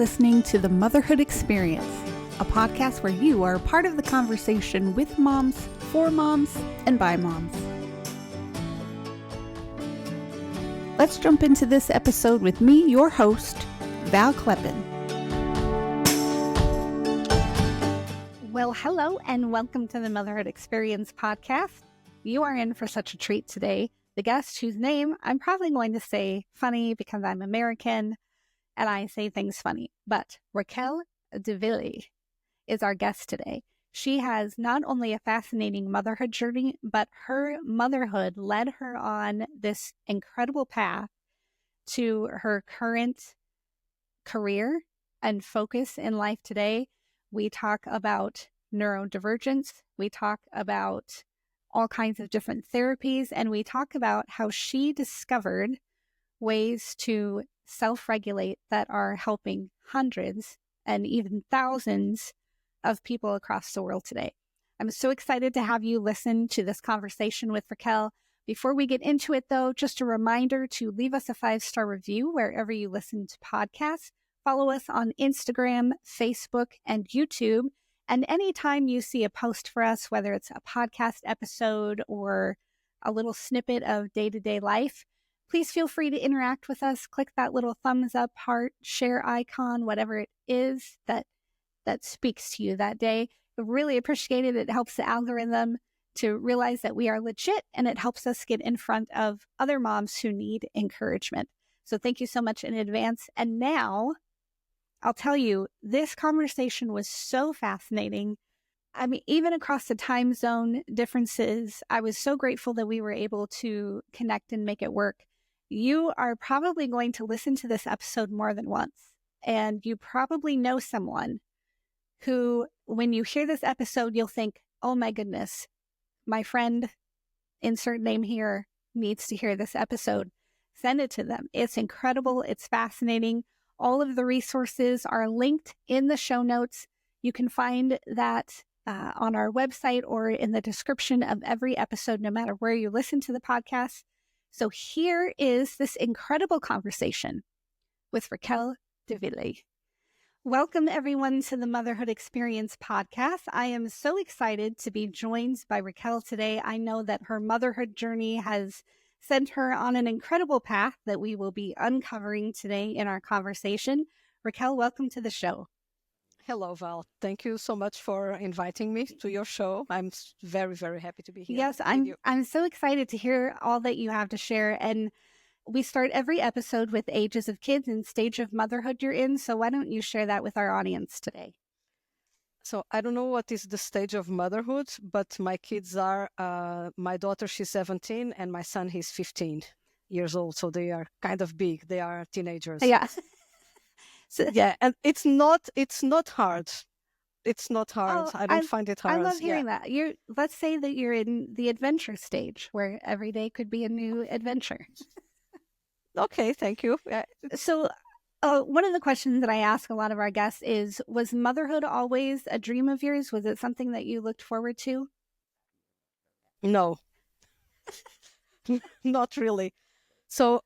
listening to The Motherhood Experience, a podcast where you are part of the conversation with moms, for moms, and by moms. Let's jump into this episode with me, your host, Val Kleppen. Well, hello and welcome to the Motherhood Experience podcast. You are in for such a treat today. The guest, whose name I'm probably going to say funny because I'm American and I say things funny, but Raquel Devillé is our guest today. She has not only a fascinating motherhood journey, but her motherhood led her on this incredible path to her current career and focus in life today. We talk about neurodivergence. We talk about all kinds of different therapies, and we talk about how she discovered ways to self-regulate that are helping hundreds and even thousands of people across the world today. I'm so excited to have you listen to this conversation with Raquel. Before we get into it, though, just a reminder to leave us a 5-star review wherever you listen to podcasts. Follow us on Instagram, Facebook, and YouTube. And anytime you see a post for us, whether it's a podcast episode or a little snippet of day-to-day life, please feel free to interact with us. Click that little thumbs up, heart, share icon, whatever it is that speaks to you that day. We really appreciate it. It helps the algorithm to realize that we are legit, and it helps us get in front of other moms who need encouragement. So thank you so much in advance. And now, I'll tell you, this conversation was so fascinating. I mean, even across the time zone differences, I was so grateful that we were able to connect and make it work. You are probably going to listen to this episode more than once, and you probably know someone who, when you hear this episode, you'll think, oh my goodness, my friend, insert name here, needs to hear this episode. Send it to them. It's incredible. It's fascinating. All of the resources are linked in the show notes. You can find that on our website or in the description of every episode, no matter where you listen to the podcast. So here is this incredible conversation with Raquel Devillé. Welcome, everyone, to the Motherhood Experience podcast. I am so excited to be joined by Raquel today. I know that her motherhood journey has sent her on an incredible path that we will be uncovering today in our conversation. Raquel, welcome to the show. Hello, Val. Thank you so much for inviting me to your show. I'm very, very happy to be here. Yes, I'm so excited to hear all that you have to share. And we start every episode with ages of kids and stage of motherhood you're in. So why don't you share that with our audience today? So I don't know what is the stage of motherhood, but my kids are, my daughter, she's 17, and my son, he's 15 years old. So they are kind of big. They are teenagers. Yeah. Yeah, and it's not hard. It's not hard. Oh, I don't find it hard. I love hearing that. Let's say that you're in the adventure stage where every day could be a new adventure. Okay, thank you. Yeah. So one of the questions that I ask a lot of our guests is, was motherhood always a dream of yours? Was it something that you looked forward to? No, not really. So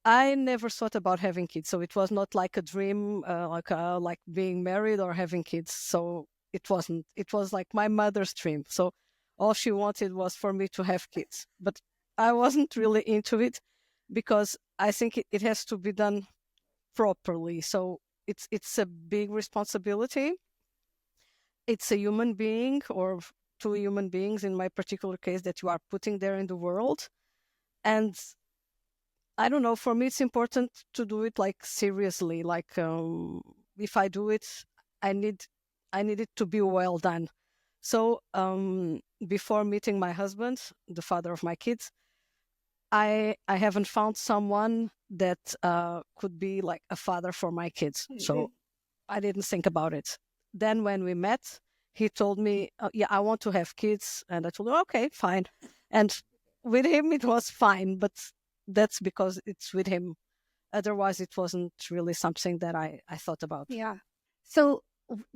I never thought about having kids. So it was not like a dream, like being married or having kids. So it wasn't. It was like my mother's dream. So all she wanted was for me to have kids. But I wasn't really into it because I think it has to be done properly. So it's a big responsibility. It's a human being or 2 human beings in my particular case that you are putting there in the world. And I don't know, for me, it's important to do it like seriously. Like if I do it, I need it to be well done. So before meeting my husband, the father of my kids, I haven't found someone that could be like a father for my kids. So I didn't think about it. Then when we met, he told me, yeah, I want to have kids. And I told him, okay, fine. And with him, it was fine. But that's because it's with him. Otherwise, it wasn't really something that I thought about. Yeah. So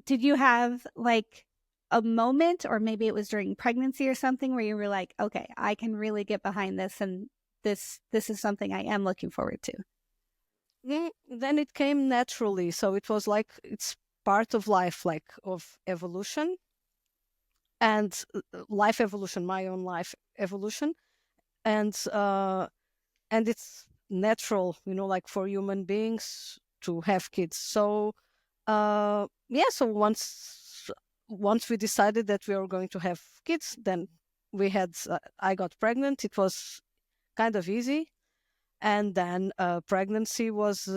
did you have like a moment, or maybe it was during pregnancy or something, where you were like, okay, I can really get behind this, and this is something I am looking forward to? Then it came naturally. So it was like it's part of life, like of evolution and life evolution, my own life evolution, and it's natural, like for human beings to have kids. So yeah, so once we decided that we were going to have kids, then I got pregnant. It was kind of easy, and then pregnancy was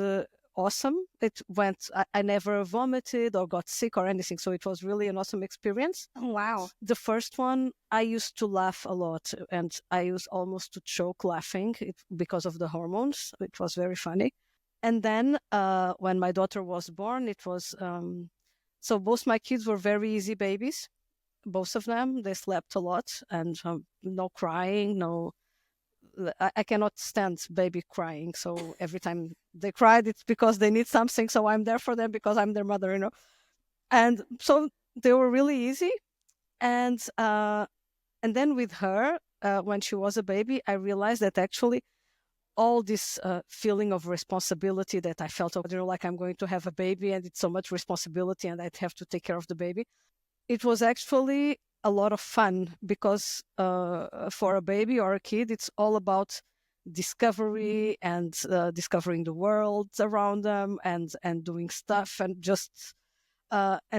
awesome. It went, I never vomited or got sick or anything, so it was really an awesome experience. Oh, wow. The first one, I used to laugh a lot, and I used almost to choke laughing because of the hormones. It was very funny. And then when my daughter was born, it was so both my kids were very easy babies, both of them. They slept a lot, and no crying, no. I cannot stand baby crying. So every time they cried, it's because they need something. So I'm there for them because I'm their mother. And so they were really easy. And then with her, when she was a baby, I realized that actually all this feeling of responsibility that I felt, like I'm going to have a baby and it's so much responsibility and I'd have to take care of the baby. It was actually a lot of fun because for a baby or a kid, it's all about discovery and discovering the world around them and doing stuff and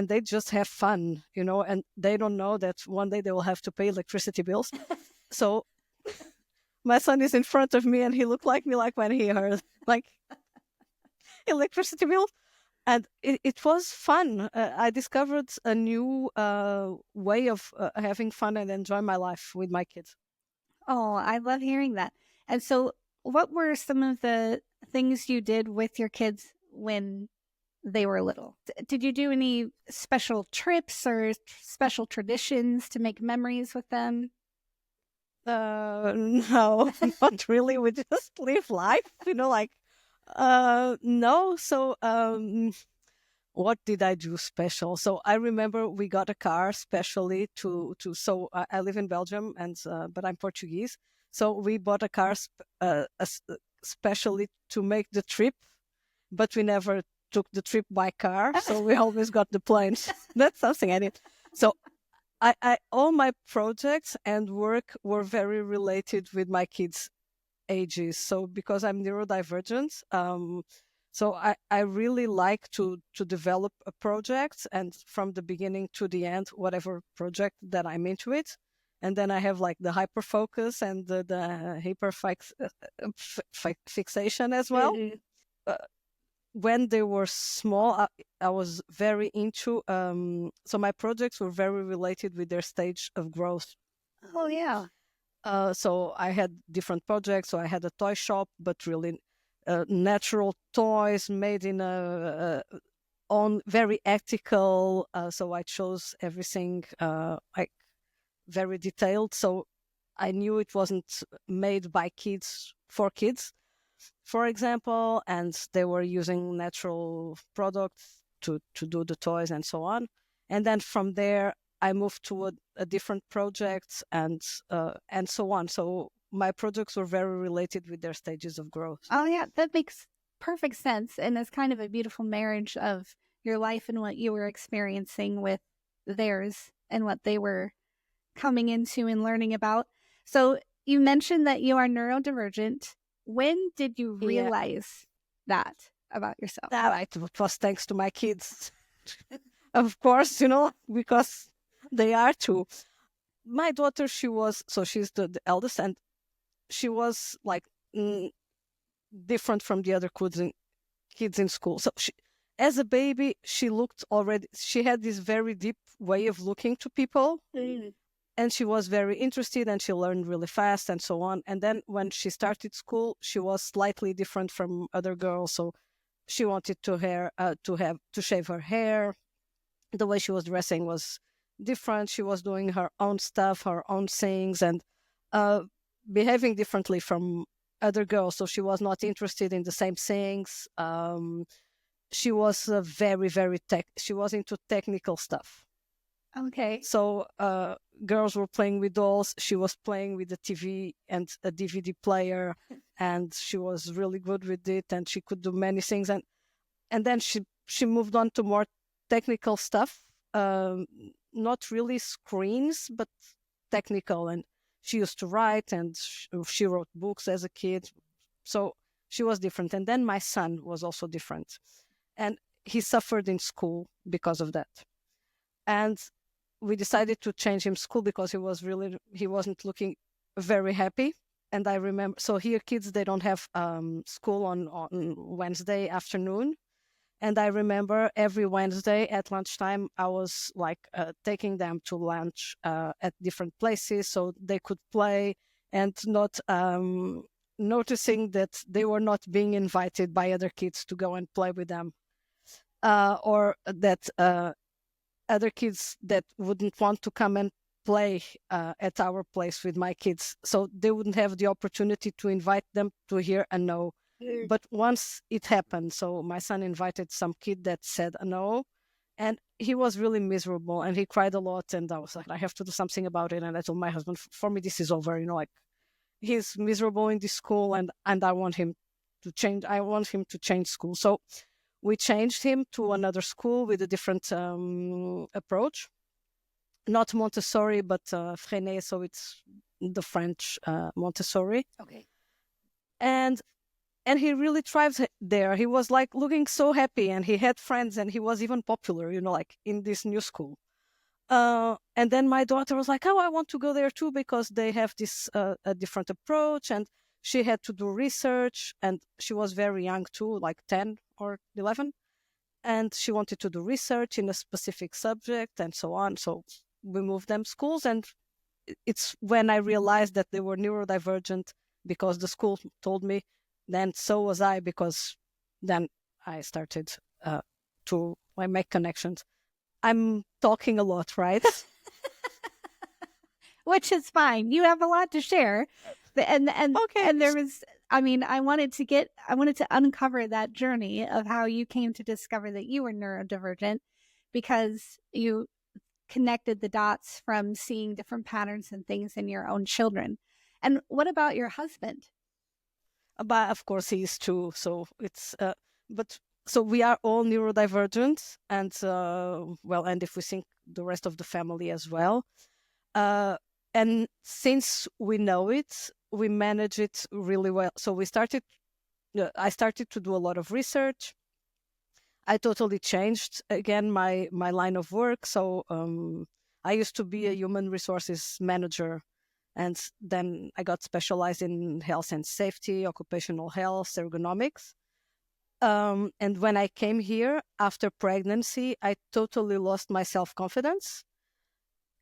they just have fun, and they don't know that one day they will have to pay electricity bills. So my son is in front of me and he looked like me like when he heard like electricity bills. And it was fun. I discovered a new way of having fun and enjoy my life with my kids. Oh, I love hearing that. And so, what were some of the things you did with your kids when they were little? Did you do any special trips or special traditions to make memories with them? No, not really. We just live life, no. So, what did I do special? So I remember we got a car specially so I live in Belgium and but I'm Portuguese. So we bought a car specially to make the trip, but we never took the trip by car. So we always got the planes. That's something I did. So I all my projects and work were very related with my kids' ages. So because I'm neurodivergent, so I really like to develop a project and from the beginning to the end, whatever project that I'm into it. And then I have like the hyper focus and the hyper fixation as well. Mm-hmm. When they were small, I was very into, so my projects were very related with their stage of growth. Oh, yeah. So I had different projects. So I had a toy shop, but really natural toys made in on very ethical. So I chose everything like very detailed. So I knew it wasn't made by kids for kids, for example, and they were using natural products to do the toys and so on. And then from there, I moved to a different project and so on. So my projects were very related with their stages of growth. Oh, yeah. That makes perfect sense. And it's kind of a beautiful marriage of your life and what you were experiencing with theirs and what they were coming into and learning about. So you mentioned that you are neurodivergent. When did you realize that about yourself? It was thanks to my kids, of course, because they are too. My daughter, she's the eldest, and she was like different from the other kids in school. So as a baby, she had this very deep way of looking to people. And she was very interested and she learned really fast and so on. And then when she started school, she was slightly different from other girls. So she wanted to shave her hair. The way she was dressing was different. She was doing her own stuff, her own things, and behaving differently from other girls. So she was not interested in the same things. She was very, very she was into technical stuff. Okay. So girls were playing with dolls. She was playing with the TV and a DVD player, and she was really good with it, and she could do many things. And then she moved on to more technical stuff, um, not really screens, but technical. And she used to write, and she wrote books as a kid. So she was different. And then my son was also different, and he suffered in school because of that. And we decided to change him school because he wasn't looking very happy. And I remember, so here kids, they don't have school on Wednesday afternoon. And I remember every Wednesday at lunchtime, I was like taking them to lunch at different places so they could play, and not noticing that they were not being invited by other kids to go and play with them, or that other kids that wouldn't want to come and play at our place with my kids. So they wouldn't have the opportunity to invite them to hear a no. But once it happened, so my son invited some kid that said a no, and he was really miserable and he cried a lot. And I was like, I have to do something about it. And I told my husband, for me, this is over. Like, he's miserable in this school, and I want him to change. I want him to change school. So we changed him to another school with a different approach, not Montessori, but Freinet. So it's the French Montessori. Okay. And he really thrives there. He was like looking so happy, and he had friends, and he was even popular, like in this new school. And then my daughter was like, oh, I want to go there too, because they have this a different approach. And she had to do research, and she was very young too, like 10 or 11. And she wanted to do research in a specific subject and so on. So we moved them schools. And it's when I realized that they were neurodivergent, because the school told me. Then so was I, because then I started to make connections. I'm talking a lot, right? Which is fine. You have a lot to share. And Okay. And there was, I wanted to uncover that journey of how you came to discover that you were neurodivergent, because you connected the dots from seeing different patterns and things in your own children. And what about your husband? But of course he is too. So it's but so we are all neurodivergent, and and if we think the rest of the family as well, and since we know it, we manage it really well. So I started to do a lot of research. I totally changed again my line of work. So I used to be a human resources manager, and then I got specialized in health and safety, occupational health, ergonomics. And when I came here after pregnancy, I totally lost my self-confidence.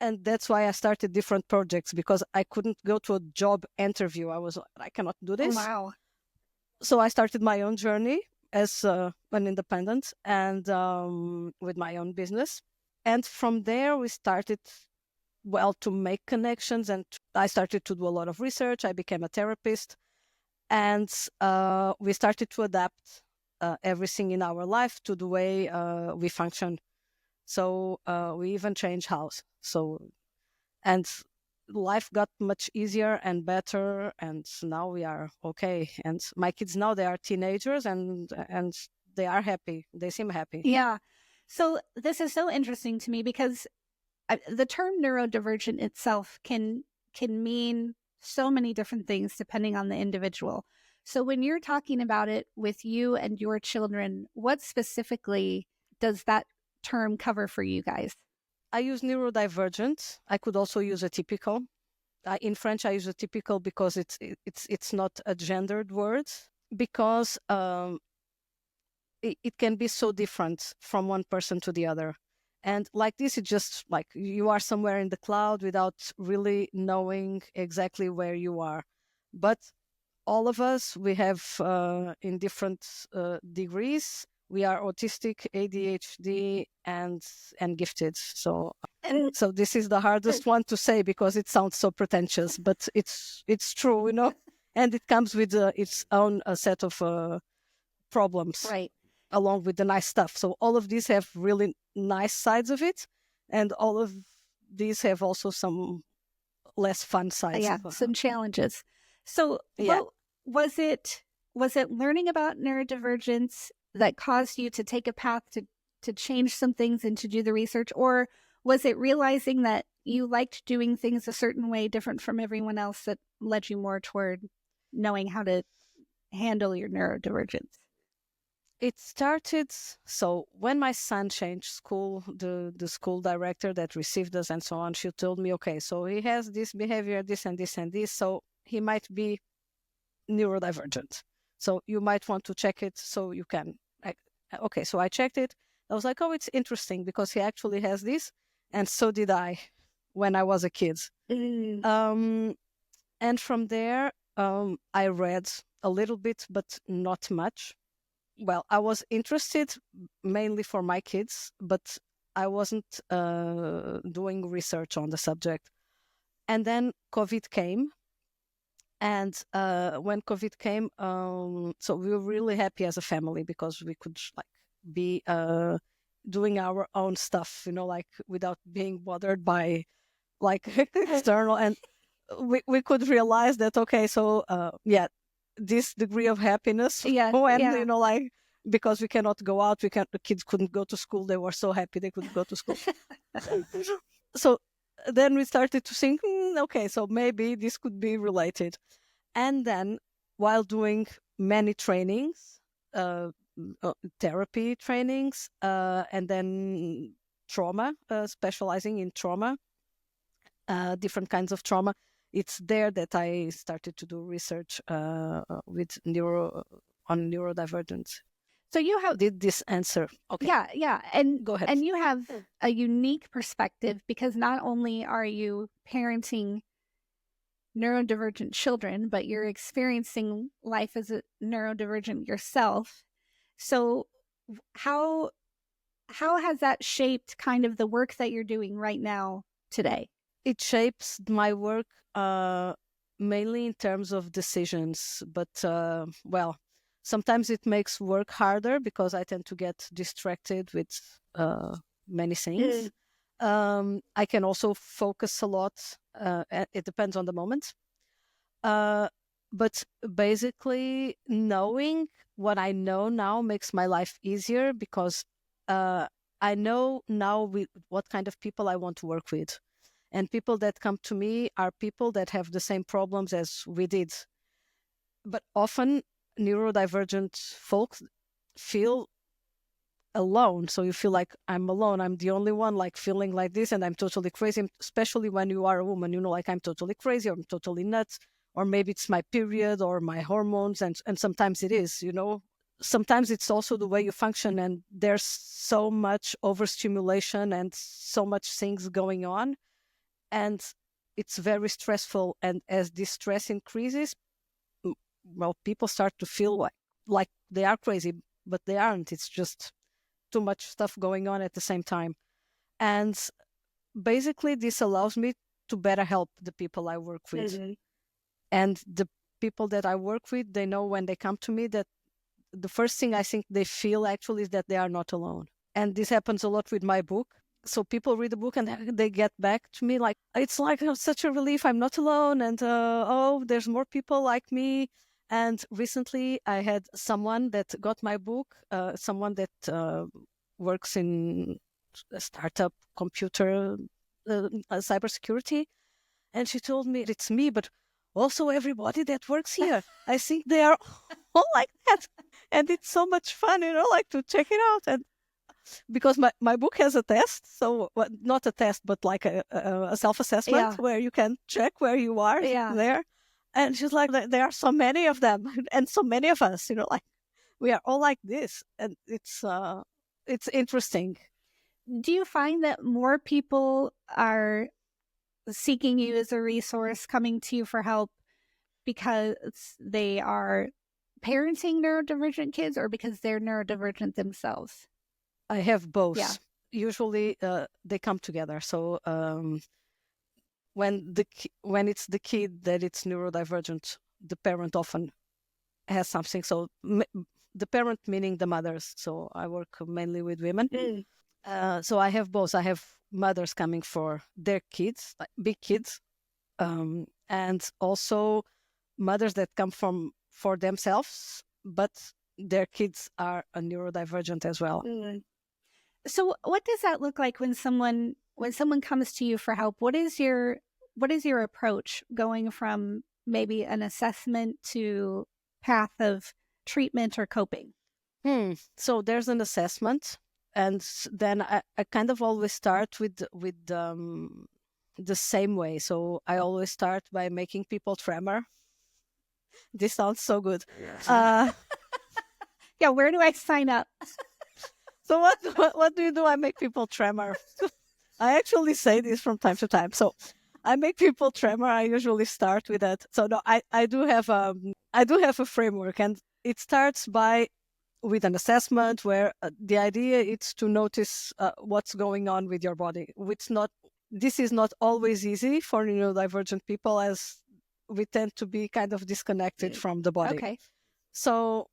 And that's why I started different projects, because I couldn't go to a job interview. I cannot do this. Oh, wow. So I started my own journey as an independent, and with my own business. And from there, we started to make connections, and I started to do a lot of research. I became a therapist, and we started to adapt everything in our life to the way we function. So we even changed house. And life got much easier and better, and now we are okay. And my kids now, they are teenagers, and they are happy. They seem happy. Yeah. So this is so interesting to me, because the term neurodivergent itself can mean so many different things depending on the individual. So when you're talking about it with you and your children, what specifically does that term cover for you guys? I use neurodivergent. I could also use atypical. In French, I use atypical because it's not a gendered word, because it can be so different from one person to the other. And like this, it's just like you are somewhere in the cloud without really knowing exactly where you are. But all of us, we have in different degrees. We are autistic, ADHD, and gifted. So this is the hardest one to say, because it sounds so pretentious, but it's true, and it comes with its own set of problems, Right. along with the nice stuff. So all of these have really nice sides of it, And all of these have also some less fun sides. Yeah, some challenges. So, was it learning about neurodivergence that caused you to take a path to change some things and to do the research, or was it realizing that you liked doing things a certain way, different from everyone else, that led you more toward knowing how to handle your neurodivergence? It started, so when my son changed school, the school director that received us and so on, she told me, okay, so he has this behavior, this and this and this, so he might be neurodivergent. So you might want to check it so you can. Okay, so I checked it. I was like, oh, it's interesting because he actually has this, and so did I when I was a kid. And from there, I read a little bit, but not much. Well, I was interested mainly for my kids, but I wasn't doing research on the subject. And then COVID came. And when COVID came, so we were really happy as a family because we could like be doing our own stuff, like without being bothered by like external. And we could realize that, okay, so this degree of happiness when like, because we cannot go out, the kids couldn't go to school, they were so happy they couldn't go to school. So then we started to think, okay, so maybe this could be related. And then while doing many trainings, therapy trainings, and then trauma, specializing in trauma, different kinds of trauma, it's there that I started to do research with on neurodivergence. So you have did this answer? Okay. Yeah, and go ahead. And you have a unique perspective because not only are you parenting neurodivergent children, but you're experiencing life as a neurodivergent yourself. So how has that shaped kind of the work that you're doing right now today? It shapes my work mainly in terms of decisions, but well, sometimes it makes work harder because I tend to get distracted with many things. I can also focus a lot. It depends on the moment. But basically, knowing what I know now makes my life easier because I know now what kind of people I want to work with. And people that come to me are people that have the same problems as we did. But often neurodivergent folks feel alone. So you feel like, I'm alone. I'm the only one like feeling like this and I'm totally crazy, especially when you are a woman, like I'm totally crazy or I'm totally nuts, or maybe it's my period or my hormones. And sometimes it is, sometimes it's also the way you function, and there's so much overstimulation and so much things going on. And it's very stressful. And as this stress increases, well, people start to feel like they are crazy, but they aren't. It's just too much stuff going on at the same time. And basically, this allows me to better help the people I work with. And the people that I work with, they know when they come to me that the first thing I think they feel actually is that they are not alone. And this happens a lot with my book. So people read the book and they get back to me like, it's like such a relief. I'm not alone. And there's more people like me. And recently I had someone that got my book, someone that works in a startup computer cybersecurity. And she told me, it's me, but also everybody that works here. I think they are all like that. And it's so much fun, like to check it out. And because my book has a test, so not a test, but like a self-assessment where you can check where you are there. And she's like, there are so many of them and so many of us, like we are all like this. And it's interesting. Do you find that more people are seeking you as a resource, coming to you for help because they are parenting neurodivergent kids or because they're neurodivergent themselves? I have both. Yeah. Usually they come together. So when it's the kid that it's neurodivergent, the parent often has something. So the parent meaning the mothers. So I work mainly with women. So I have both. I have mothers coming for their kids, like big kids, and also mothers that come for themselves, but their kids are a neurodivergent as well. So what does that look like when someone comes to you for help? What is your approach going from maybe an assessment to path of treatment or coping? So there's an assessment, and then I kind of always start with the same way. So I always start by making people tremor. This sounds so good. Yeah, where do I sign up? So what do you do? I make people tremor. I actually say this from time to time. So I make people tremor. I usually start with that. So no, I do have a framework, and it starts with an assessment where the idea is to notice what's going on with your body. This is not always easy for neurodivergent people, as we tend to be kind of disconnected from the body. Okay. So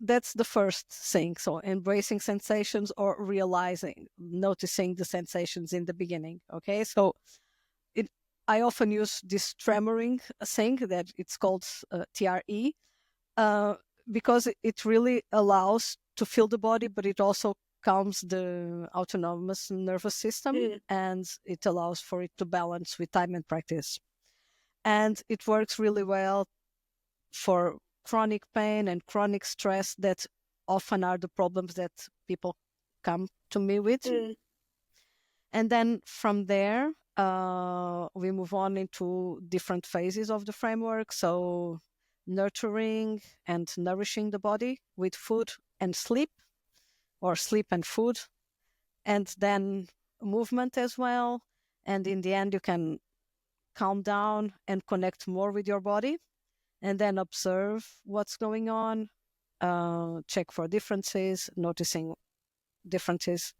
that's the first thing. So embracing sensations or noticing the sensations in the beginning. Okay. So I often use this tremoring thing that it's called TRE, because it really allows to feel the body, but it also calms the autonomous nervous system, and it allows for it to balance with time and practice. And it works really well for chronic pain and chronic stress that often are the problems that people come to me with. And then from there, we move on into different phases of the framework. So nurturing and nourishing the body with food and sleep, or sleep and food, and then movement as well. And in the end, you can calm down and connect more with your body, and then observe what's going on, check for differences, noticing differences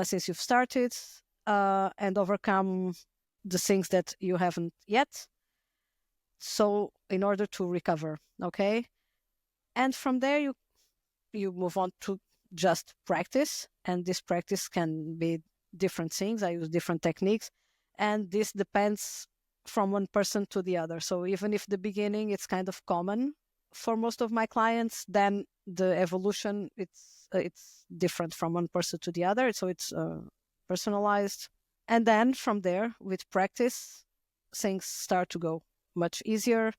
since you've started, and overcome the things that you haven't yet. So in order to recover, okay? And from there, you move on to just practice, and this practice can be different things. I use different techniques, and this depends from one person to the other. So even if the beginning it's kind of common for most of my clients, then the evolution it's different from one person to the other. So it's personalized, and then from there, with practice, things start to go much easier,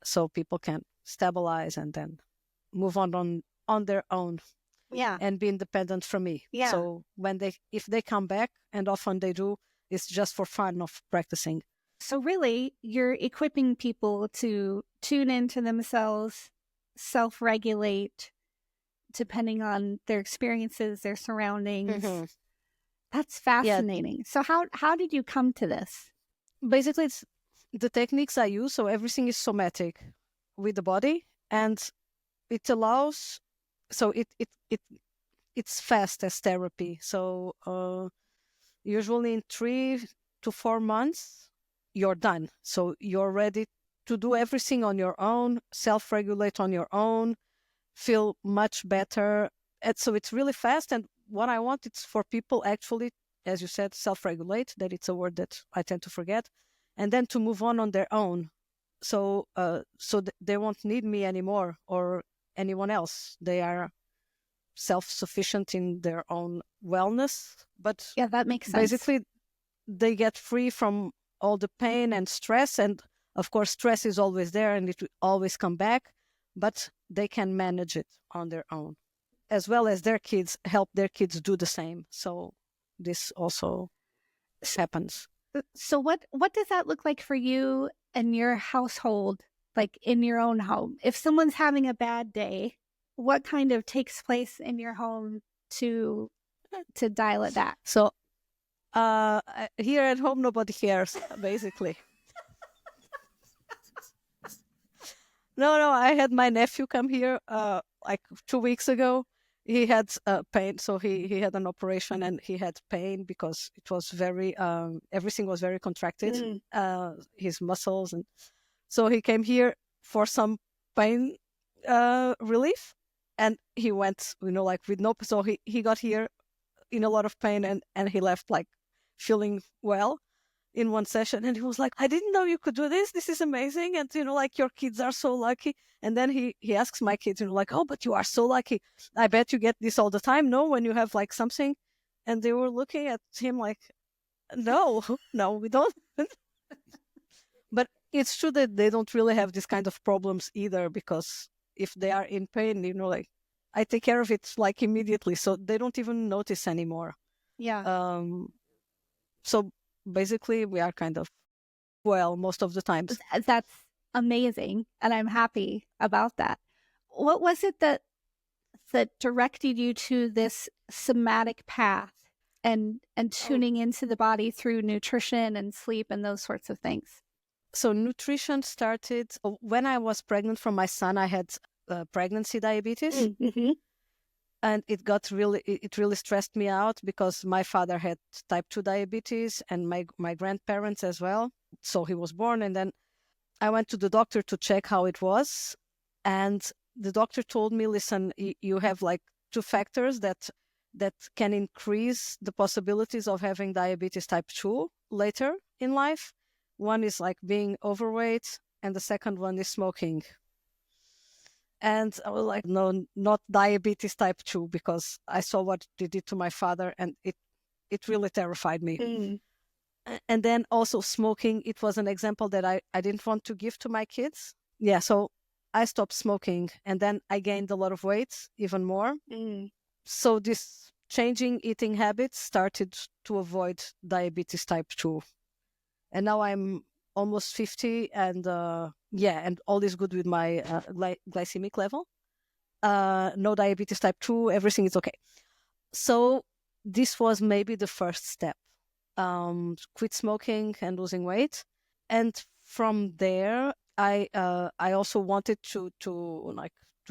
so people can stabilize and then move on their own. Yeah. And be independent from me. Yeah. So if they come back, and often they do, it's just for fun of practicing. So really, you're equipping people to tune into themselves, self-regulate, depending on their experiences, their surroundings. That's fascinating. Yeah. So how did you come to this? Basically, it's the techniques I use. So everything is somatic with the body, and it allows. So it's fast as therapy. So usually in 3 to 4 months, you're done. So you're ready to do everything on your own, self-regulate on your own, feel much better. And so it's really fast. And what I want is for people actually, as you said, self-regulate, that it's a word that I tend to forget, and then to move on their own. So they won't need me anymore or anyone else. They are self-sufficient in their own wellness. But yeah, that makes sense. Basically, they get free from all the pain and stress. And of course, stress is always there and it will always come back, but they can manage it on their own, as well as help their kids do the same. So this also happens. So what does that look like for you and your household, like in your own home? If someone's having a bad day, what kind of takes place in your home to dial it back? So here at home, nobody cares, basically. No, I had my nephew come here like 2 weeks ago. He had pain, so he had an operation and he had pain because it was very everything was very contracted, his muscles, and so he came here for some pain relief, and he went, like with no. So he got here in a lot of pain, and he left like feeling well in one session, and he was like, I didn't know you could do this. This is amazing. And, like, your kids are so lucky. And then he asks my kids, like, oh, but you are so lucky. I bet you get this all the time, no, when you have like something. And they were looking at him like, no, no, we don't. But it's true that they don't really have this kind of problems either, because if they are in pain, like, I take care of it like immediately. So they don't even notice anymore. Yeah. So basically we are kind of well most of the times. That's amazing, and I'm happy about that. What was it that directed you to this somatic path and tuning into the body through nutrition and sleep and those sorts of things? So nutrition started when I was pregnant for my son. I had pregnancy diabetes. Mm-hmm. And it really stressed me out, because my father had type 2 diabetes, and my grandparents as well. So he was born, and then I went to the doctor to check how it was. And the doctor told me, listen, you have like 2 factors that can increase the possibilities of having diabetes type 2 later in life. One is like being overweight, and the second one is smoking. And I was like, no, not diabetes type 2, because I saw what it did to my father, and it really terrified me. Mm. And then also smoking, it was an example that I didn't want to give to my kids. Yeah, so I stopped smoking, and then I gained a lot of weight, even more. Mm. So this changing eating habits started to avoid diabetes type 2. And now I'm almost 50, and and all is good with my glycemic level. No diabetes type 2, everything is okay. So this was maybe the first step. Quit smoking and losing weight. And from there, I also wanted to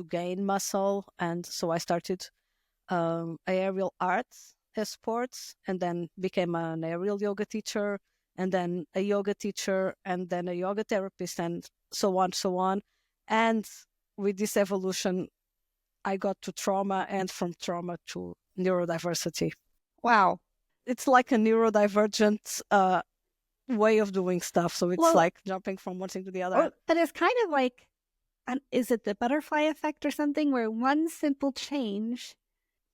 gain muscle, and so I started aerial arts as sports, and then became an aerial yoga teacher, and then a yoga teacher, and then a yoga therapist, and so on. And with this evolution, I got to trauma, and from trauma to neurodiversity. Wow. It's like a neurodivergent way of doing stuff. So it's like jumping from one thing to the other. But it's kind of like, is it the butterfly effect or something, where one simple change,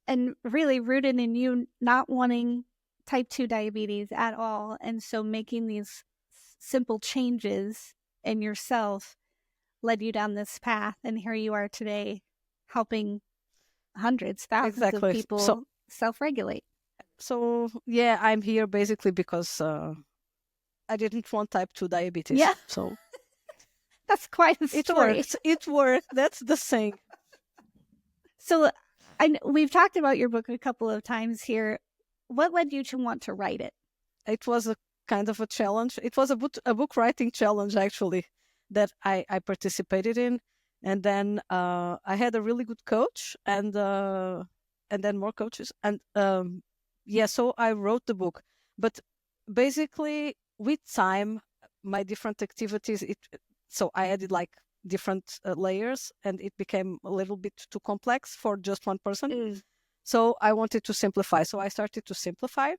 and really rooted in you not wanting type 2 diabetes at all, and so making these simple changes in yourself led you down this path, and here you are today helping hundreds, thousands of people self-regulate. So yeah, I'm here basically because I didn't want type 2 diabetes. Yeah. So that's quite a story. It worked. That's the thing. So we've talked about your book a couple of times here. What led you to want to write it? It was a kind of a challenge. It was a book writing challenge, actually, that I participated in. And then I had a really good coach, and then more coaches. And so I wrote the book. But basically, with time, my different activities, so I added like different layers, and it became a little bit too complex for just one person. Mm. So I wanted to simplify. So I started to simplify,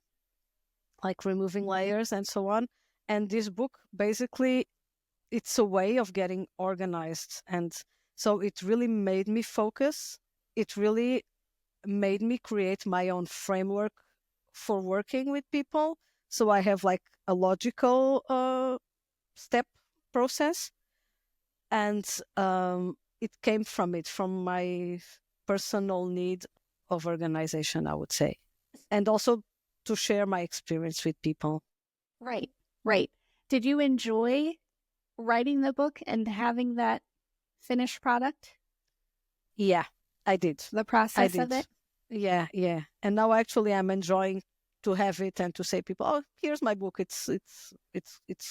like removing layers and so on. And this book, basically, it's a way of getting organized. And so it really made me focus. It really made me create my own framework for working with people. So I have like a logical step process. And it came from my personal need of organization, I would say. And also to share my experience with people. Right. Did you enjoy writing the book and having that finished product? Yeah, I did. The process of it? Yeah. And now actually I'm enjoying to have it and to say people, oh, here's my book. It's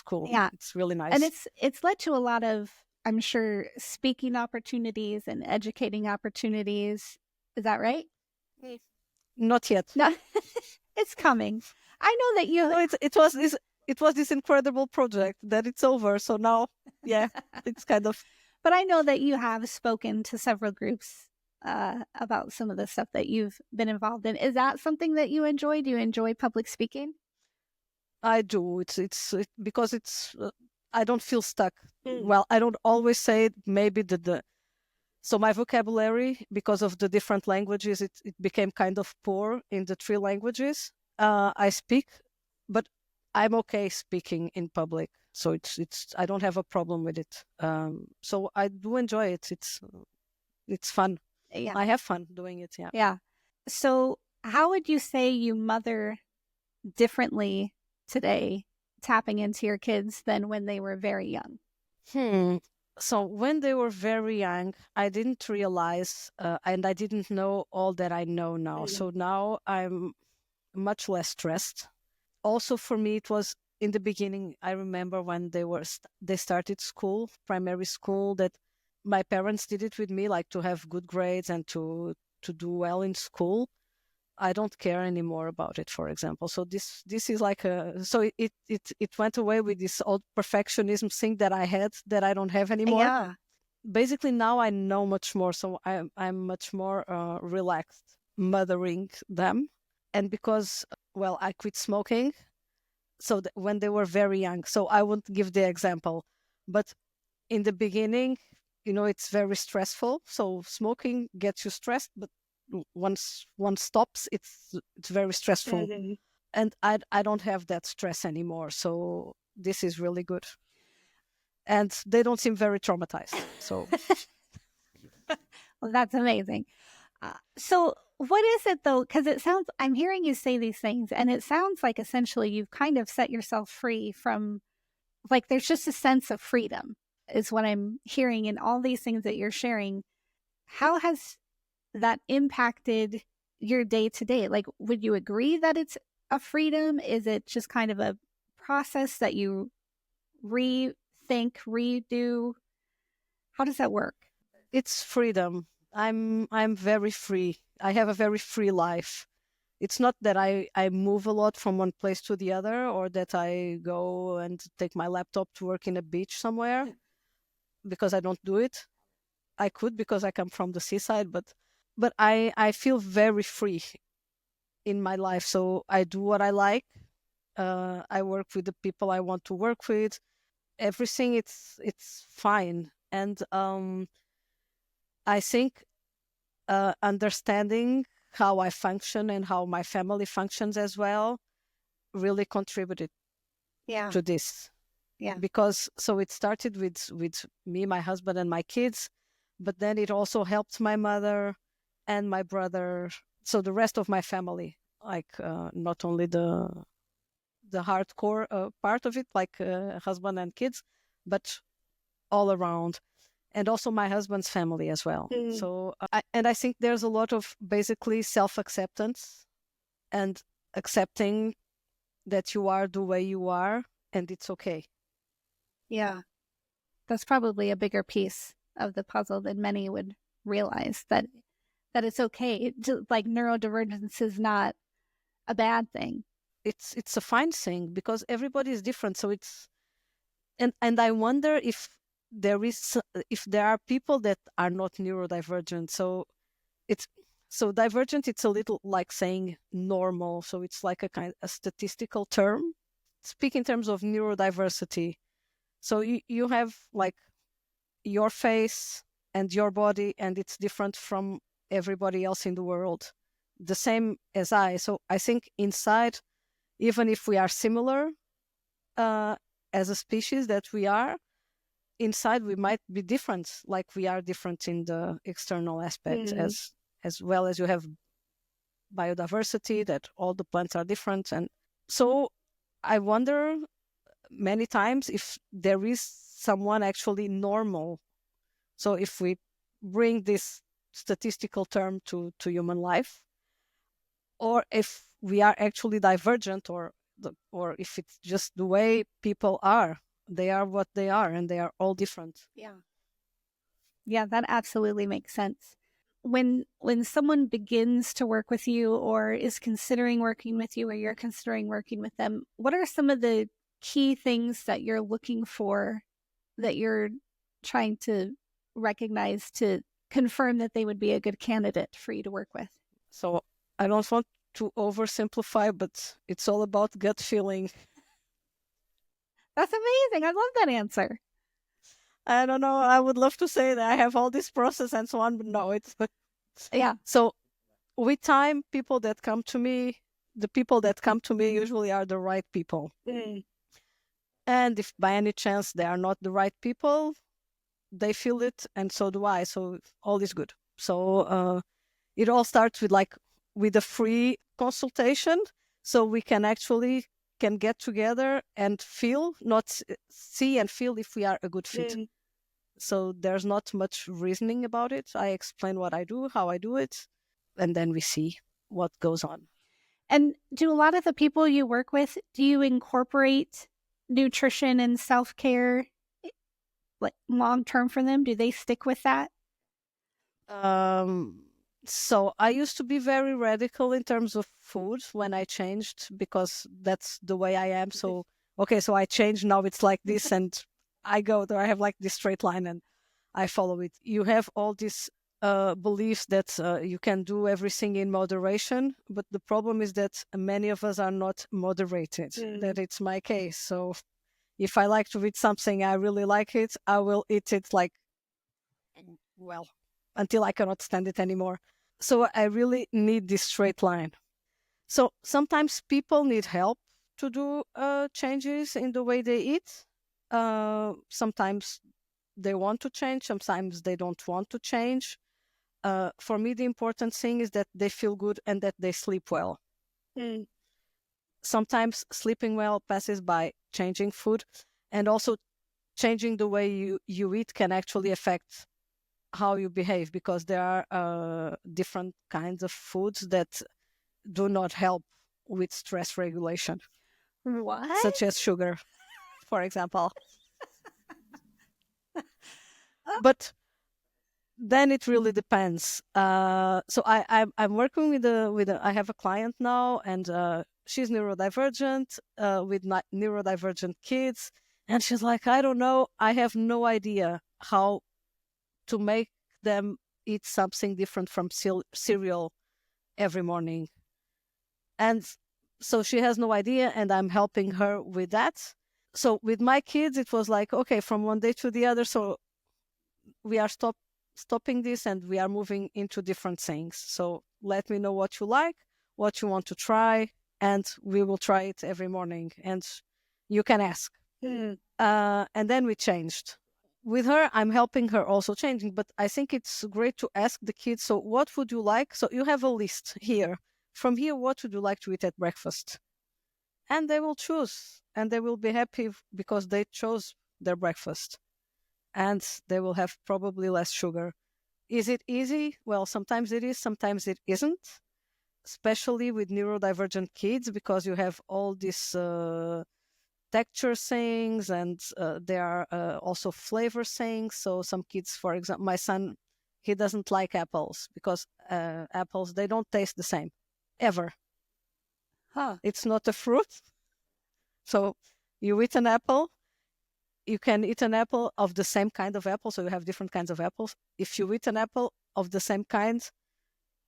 cool. Yeah. It's really nice. And it's led to a lot of, I'm sure, speaking opportunities and educating opportunities. Is that right? Not yet. No, it's coming. I know that you. No, it was this incredible project that it's over. So now, yeah, it's kind of. But I know that you have spoken to several groups about some of the stuff that you've been involved in. Is that something that you enjoy? Do you enjoy public speaking? I do. Because I don't feel stuck. Well, I don't always say it. Maybe so my vocabulary, because of the different languages, it became kind of poor in the three languages I speak, but I'm okay speaking in public. So I don't have a problem with it. So I do enjoy it. It's fun. Yeah. I have fun doing it. Yeah. Yeah. So how would you say you mother differently today, tapping into your kids than when they were very young? So when they were very young, I didn't realize, and I didn't know all that I know now. So now I'm much less stressed. Also, for me, it was in the beginning. I remember when they started school, primary school, that my parents did it with me, like to have good grades and to do well in school. I don't care anymore about it, for example. So this is like it went away with this old perfectionism thing that I had that I don't have anymore. Yeah. Basically, now I know much more, so I'm much more relaxed mothering them. And because, well, I quit smoking, so when they were very young, so I won't give the example, but in the beginning, it's very stressful. So smoking gets you stressed, but once one stops, it's very stressful. And I don't have that stress anymore. So this is really good. And they don't seem very traumatized. So Well, that's amazing. So what is it though? Because I'm hearing you say these things, and it sounds like essentially you've kind of set yourself free from, like, there's just a sense of freedom, is what I'm hearing in all these things that you're sharing. How has that impacted your day to day? Like, would you agree that it's a freedom? Is it just kind of a process that you rethink, redo? How does that work? it's freedom. I'm very free. I have a very free life. It's not that I move a lot from one place to the other, or that I go and take my laptop to work in a beach somewhere, because I don't do it. I could, because I come from the seaside, but I feel very free in my life. So I do what I like. I work with the people I want to work with. Everything, it's fine. And I think understanding how I function and how my family functions as well really contributed to this. Yeah. Because so it started with me, my husband, and my kids, but then it also helped my mother and my brother. So the rest of my family, like not only the hardcore part of it, like husband and kids, but all around. And also my husband's family as well. So I think there's a lot of basically self-acceptance and accepting that you are the way you are, and it's okay. Yeah. That's probably a bigger piece of the puzzle than many would realize, that it's okay. Like, neurodivergence is not a bad thing. It's a fine thing, because everybody is different. So and I wonder if there are people that are not neurodivergent. So divergent, it's a little like saying normal. So it's like a statistical term. Speak in terms of neurodiversity. So you have like your face and your body, and it's different from everybody else in the world, the same as I. So I think inside, even if we are similar as a species that we are, inside we might be different, like we are different in the external aspect, as well as you have biodiversity, that all the plants are different. And so I wonder many times if there is someone actually normal. So if we bring this statistical term to human life, or if we are actually divergent, or if it's just the way people are. They are what they are, and they are all different. Yeah, that absolutely makes sense. When someone begins to work with you, or is considering working with you, or you're considering working with them, what are some of the key things that you're looking for, that you're trying to recognize to confirm that they would be a good candidate for you to work with? So I don't want to oversimplify, but it's all about gut feeling. That's amazing. I love that answer. I don't know. I would love to say that I have all this process and so on, but no, it's Yeah. So with time, the people that come to me usually are the right people. And if by any chance they are not the right people, they feel it, and so do I. So all is good. So it all starts with a free consultation, so we can get together and feel, not see and feel if we are a good fit. So there's not much reasoning about it. I explain what I do, how I do it, and then we see what goes on. And do a lot of the people you work with, do you incorporate nutrition and self-care like long term for them? Do they stick with that? So I used to be very radical in terms of food when I changed, because that's the way I am. So so I changed, now it's like this, and I go there, I have like this straight line and I follow it. You have all these beliefs that you can do everything in moderation, but the problem is that many of us are not moderated. That it's my case. So if I like to eat something, I really like it, I will eat it until I cannot stand it anymore. So I really need this straight line. So sometimes people need help to do changes in the way they eat. Sometimes they want to change, sometimes they don't want to change. For me, the important thing is that they feel good and that they sleep well. Sometimes sleeping well passes by changing food, and also changing the way you eat can actually affect how you behave, because there are different kinds of foods that do not help with stress regulation. What? Such as sugar, for example. But then it really depends. So I'm working with I have a client now, and she's neurodivergent, with neurodivergent kids, and she's like, I don't know, I have no idea how to make them eat something different from cereal every morning. And so she has no idea, and I'm helping her with that. So with my kids, it was like, okay, from one day to the other. So we are stopping this, and we are moving into different things. So let me know what you like, what you want to try, and we will try it every morning. And you can ask. And then we changed. With her, I'm helping her also changing, but I think it's great to ask the kids, so what would you like? So you have a list here. From here, what would you like to eat at breakfast? And they will choose, and they will be happy because they chose their breakfast. And they will have probably less sugar. Is it easy? Well, sometimes it is, sometimes it isn't, especially with neurodivergent kids, because you have all these texture things, and there are also flavor things. So some kids, for example, my son, he doesn't like apples because apples, they don't taste the same, ever. It's not a fruit. So you eat an apple, you can eat an apple of the same kind of apple. So you have different kinds of apples. If you eat an apple of the same kind,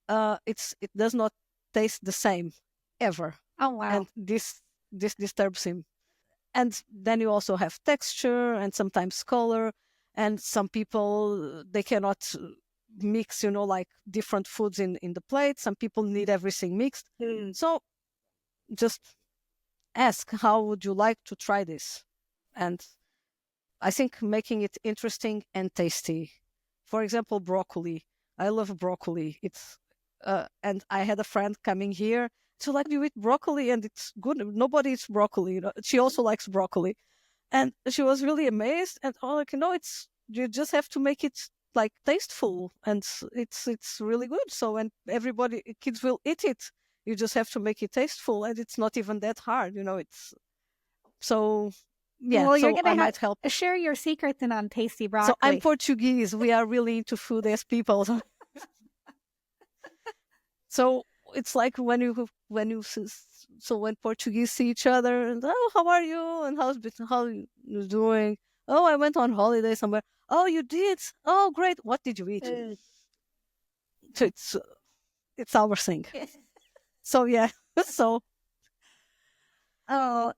it does not taste the same, ever. Oh, wow. And this disturbs him. And then you also have texture and sometimes color. And some people, they cannot mix, like different foods in the plate. Some people need everything mixed. So just ask, how would you like to try this? And I think making it interesting and tasty. For example, broccoli. I love broccoli. It's and I had a friend coming here. So like, you eat broccoli and it's good. Nobody eats broccoli. She also likes broccoli. And she was really amazed. And it's, you just have to make it like tasteful, and it's really good. So, and kids will eat it. You just have to make it tasteful, and it's not even that hard. It's so. Yeah, well, so you're gonna I might help. Share your secret then on tasty broccoli. So I'm Portuguese. We are really into food as people. So it's like when Portuguese see each other, and how are you, and how you doing? Oh, I went on holiday somewhere. oh, you did? Oh, great. What did you eat? So it's our thing. So yeah. So Oh,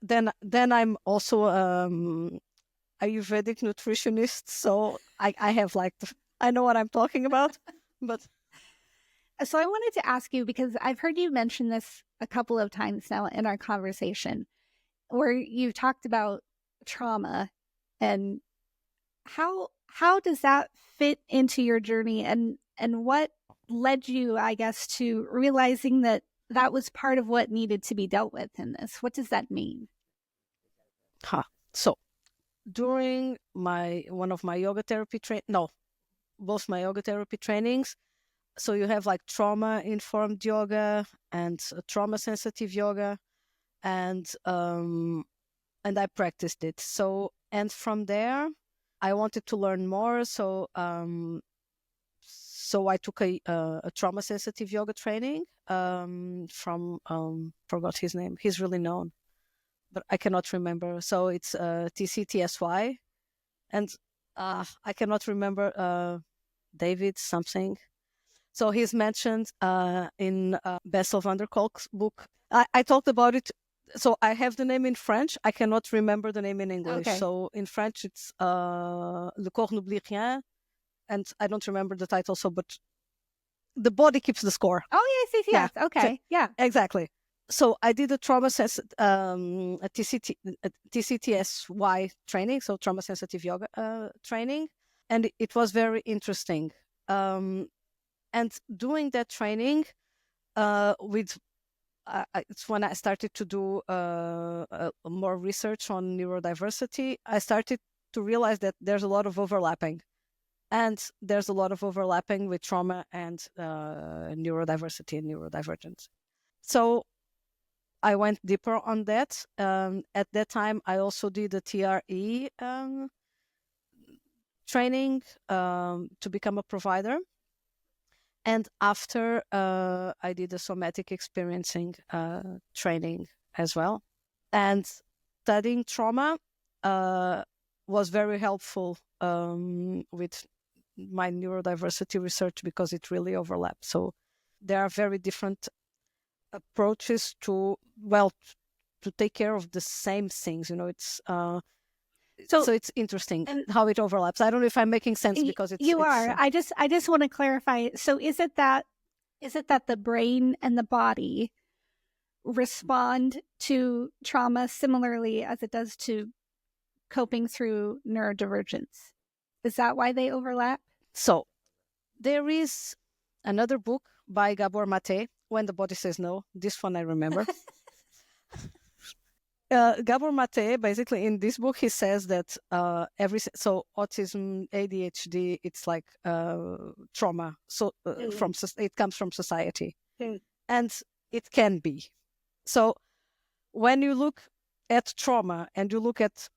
then I'm also Ayurvedic nutritionist. So I have like I know what I'm talking about. But so I wanted to ask you, because I've heard you mention this a couple of times now in our conversation, where you've talked about trauma and how does that fit into your journey, and what led you, I guess, to realizing that that was part of what needed to be dealt with in this? What does that mean? So during one of my yoga therapy both my yoga therapy trainings. So you have like trauma informed yoga and trauma sensitive yoga, and I practiced it. So and from there, I wanted to learn more. So I took a trauma sensitive yoga training from forgot his name. He's really known, but I cannot remember. So it's TCTSY, and I cannot remember David something. So he's mentioned in Bessel van der Kolk's book. I talked about it. So I have the name in French. I cannot remember the name in English. Okay. So in French, it's Le Corps n'oublie rien. And I don't remember the title, but the body keeps the score. Oh, yes. Yeah. Okay. Yeah. Exactly. So I did a a TCTSY training, so trauma sensitive yoga training, and it was very interesting. And doing that training, it's when I started to do more research on neurodiversity. I started to realize that there's a lot of overlapping, and there's a lot of overlapping with trauma and neurodiversity and neurodivergence. So I went deeper on that. At that time, I also did a TRE training to become a provider. And after, I did a somatic experiencing training as well. And studying trauma was very helpful with my neurodiversity research because it really overlaps. So there are very different approaches to take care of the same things. It's so it's interesting how it overlaps. I don't know if I'm making sense because you are. I just want to clarify. So is it that the brain and the body respond to trauma similarly as it does to coping through neurodivergence? Is that why they overlap? So there is another book by Gabor Mate, When the Body Says No. This one I remember. Gabor Mate, basically in this book, he says that autism, ADHD, it's like trauma. So it comes from society, and it can be. So when you look at trauma and you look at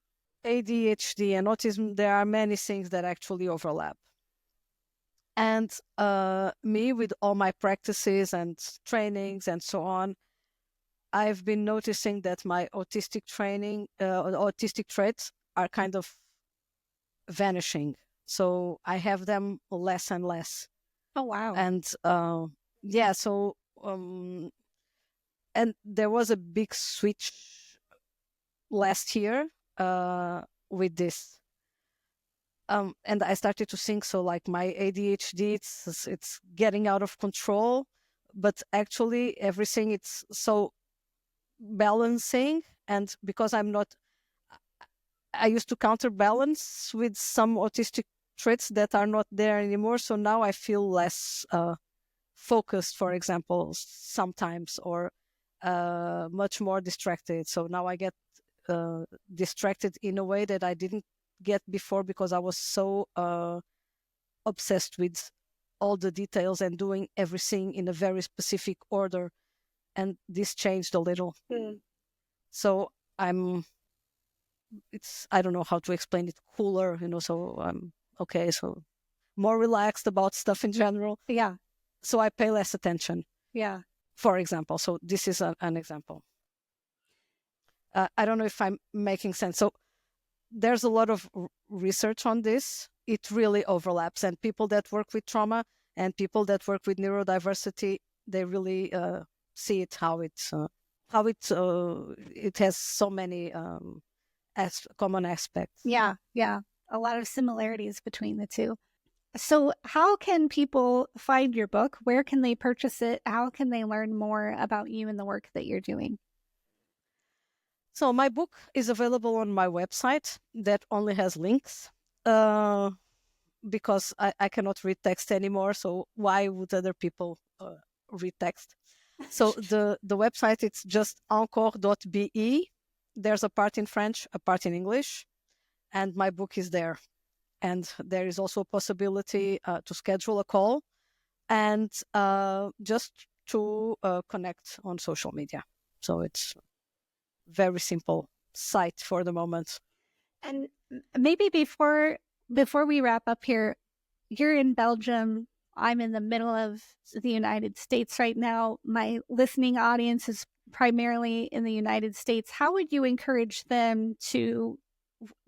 ADHD and autism, there are many things that actually overlap. And me, with all my practices and trainings and so on, I've been noticing that my autistic traits are kind of vanishing. So I have them less and less. Oh, wow. And so and there was a big switch last year with this. And I started to think, so like my ADHD, it's getting out of control, but actually everything it's so balancing. And because I used to counterbalance with some autistic traits that are not there anymore. So now I feel less focused, for example, sometimes, or much more distracted. So now I get distracted in a way that I didn't get before because I was so obsessed with all the details and doing everything in a very specific order. And this changed a little. So I don't know how to explain it, cooler, so I'm okay. So more relaxed about stuff in general. Yeah. So I pay less attention. Yeah. For example. So this is an example. I don't know if I'm making sense. So there's a lot of research on this. It really overlaps, and people that work with trauma and people that work with neurodiversity, they really see it how it has so many common aspects. Yeah, yeah. A lot of similarities between the two. So, how can people find your book? Where can they purchase it? How can they learn more about you and the work that you're doing? So my book is available on my website that only has links uh, because I cannot read text anymore. So why would other people read text? So the website, it's just encore.be. There's a part in French, a part in English, and my book is there. And there is also a possibility to schedule a call and just to connect on social media. So it's very simple site for the moment. And maybe before we wrap up here, you're in Belgium. I'm in the middle of the United States right now. My listening audience is primarily in the United States. How would you encourage them to,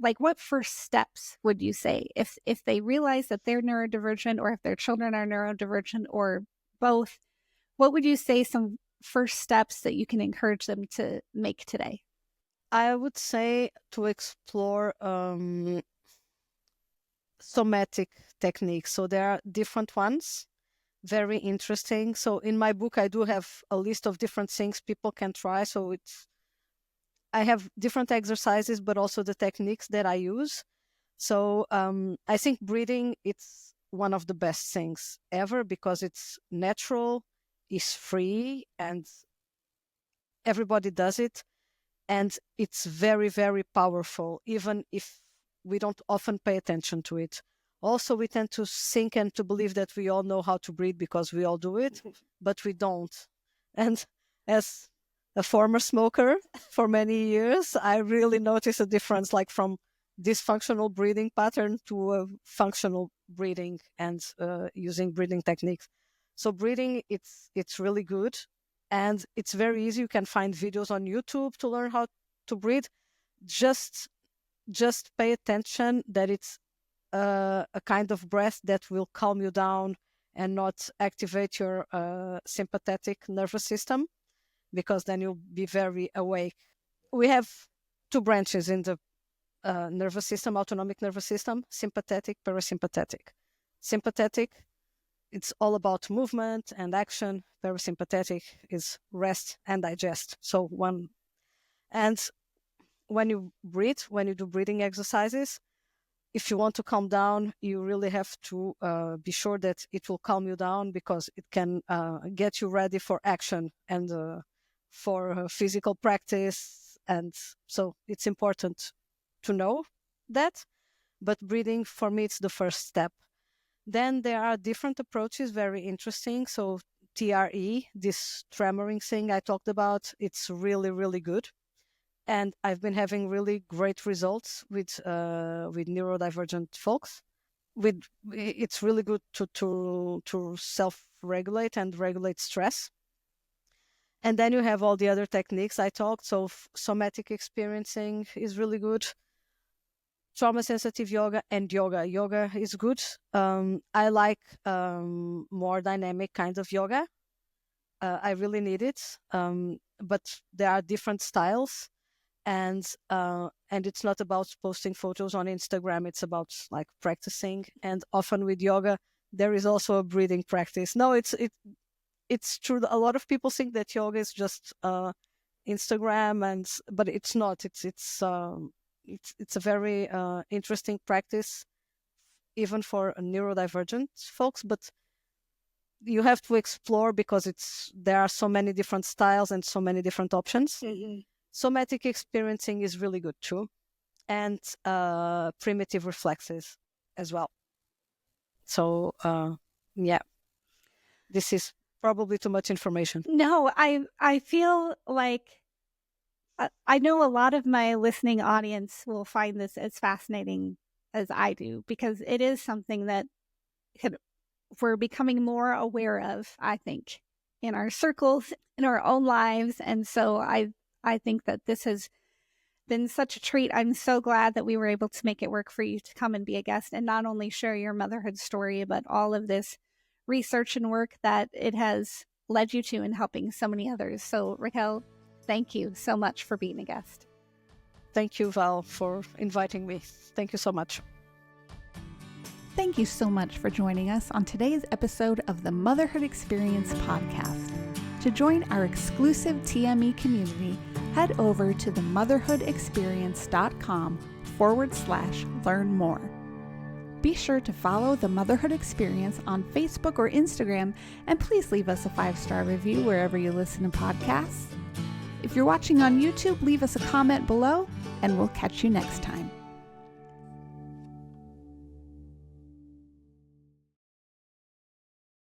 like, what first steps would you say if they realize that they're neurodivergent, or if their children are neurodivergent, or both? What would you say some first steps that you can encourage them to make today? I would say to explore somatic techniques. So there are different ones, very interesting. So in my book, I do have a list of different things people can try. So I have different exercises, but also the techniques that I use. So I think breathing, it's one of the best things ever because it's natural, it's free, and everybody does it. And it's very, very powerful, even if we don't often pay attention to it. Also, we tend to think and to believe that we all know how to breathe because we all do it, but we don't. And as a former smoker for many years, I really noticed a difference, like from dysfunctional breathing pattern to a functional breathing and using breathing techniques. So breathing, it's really good, and it's very easy. You can find videos on YouTube to learn how to breathe. Just pay attention that it's a kind of breath that will calm you down and not activate your sympathetic nervous system, because then you'll be very awake. We have two branches in the nervous system, autonomic nervous system: sympathetic, parasympathetic. Sympathetic, it's all about movement and action. Parasympathetic is rest and digest. So and when you breathe, when you do breathing exercises, if you want to calm down, you really have to be sure that it will calm you down, because it can get you ready for action and for physical practice. And so it's important to know that. But breathing, for me, it's the first step. Then there are different approaches, very interesting. So TRE, this tremoring thing I talked about, it's really, really good. And I've been having really great results with neurodivergent folks. It's really good to self-regulate and regulate stress. And then you have all the other techniques I talked. So somatic experiencing is really good. Trauma sensitive yoga and yoga. Yoga is good. I like more dynamic kind of yoga. I really need it. But there are different styles, and it's not about posting photos on Instagram. It's about like practicing. And often with yoga, there is also a breathing practice. No, it's true. A lot of people think that yoga is just Instagram, but it's not. It's a very interesting practice, even for neurodivergent folks. But you have to explore, because there are so many different styles and so many different options. Mm-hmm. Somatic experiencing is really good too, and primitive reflexes as well. So yeah, this is probably too much information. No, I feel like I know a lot of my listening audience will find this as fascinating as I do, because it is something that we're becoming more aware of, I think, in our circles, in our own lives. And so I think that this has been such a treat. I'm so glad that we were able to make it work for you to come and be a guest and not only share your motherhood story, but all of this research and work that it has led you to in helping so many others. So Raquel, thank you so much for being a guest. Thank you, Val, for inviting me. Thank you so much. Thank you so much for joining us on today's episode of the Motherhood Experience podcast. To join our exclusive TME community, head over to themotherhoodexperience.com/learn more. Be sure to follow The Motherhood Experience on Facebook or Instagram, and please leave us a 5-star review wherever you listen to podcasts. If you're watching on YouTube, leave us a comment below, and we'll catch you next time.